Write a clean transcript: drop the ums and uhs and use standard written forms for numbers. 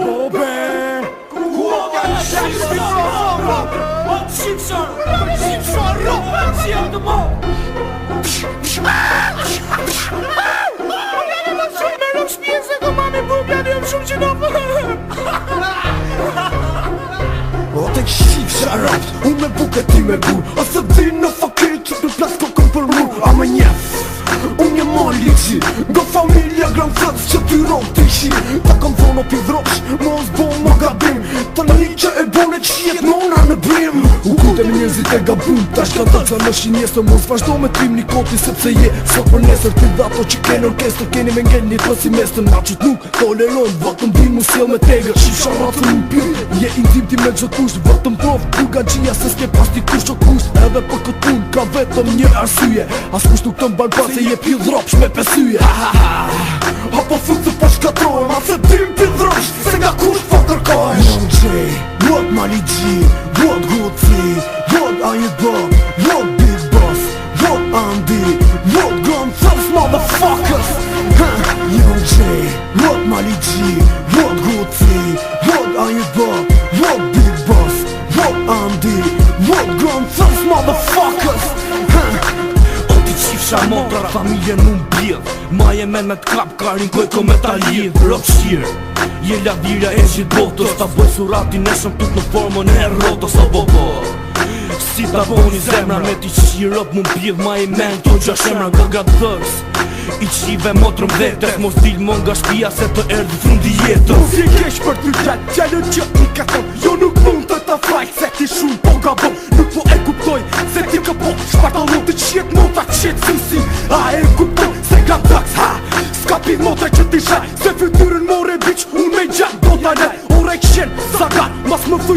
Bobe Ku o ka në shqipshar O të shqipshar Si jam të mo Me rëmë shpje se ku mami bubja dhe jam shumë që do O të shqipshar unë me buke ti me gur Ose di në fakir që të plas kokën për mu A me njef unë jem ma liqi Nga familja gran fëtës që ty rog të ishi Ta kam thonë o pidrosh mos bo ma gabim Ta një që e bone që jetë mona në brim U kute me njëzit e gabun Ta shka ta qa në shinjesë mos vazhdo me trim një koti sepse je Sot për nesër ti dhato që kene orkestër Keni me ngell një të si mestër Na qët nuk toleron Vatëm bin mu sjell me tegër Shifsha ratën në pyrë Je intim ti me gjë kusht Vatëm prof buga gjia se s'ke pas ti kusht o kusht Edhe për këtë pun ka vetëm një arsye As kusht nuk të mban pas se je pidhropsh me pesyje Apo fut se po shkatrojmë A se tim pidhropsh se nga kusht po kërkojsh Young J, what Mali G, what Gucci, what Ayubab, what Big Boss, what Andy, what Gun Thugs motherfuckers Young J, what Mali G, what Gucci, what Ayubab, what Big Boss, what Andy, what Gun Thugs motherfuckers Shifsha motra familje nuk bjedh Maje men me t'kap karin koj ko me ta lidh Rop shqirë Je lavira e gjithë botës Ta bëj suratin e shumë tut në formën e rotës O bobo Si ta boni zemra me t'i qirë Rop mu bjedh maje men t'u gja shemra nga ga dhës I qive motrëm vetës Mos dil mon nga shpia se të erdi fundi jetës Si kesh për t'y gjatë Gjallë gjët një ka thonë Jo nuk mund të ta frajk Se ti shumë po gabon Nuk po e kuptoj Se ti këpo Shpartalon të qjet nota qet si A e kuptoj Se ka daks ha Ska pi motre që ti shaj Se fytyrën more bitch Unë me gjatë do t'a le Ore këshen Zagat Mas më thuj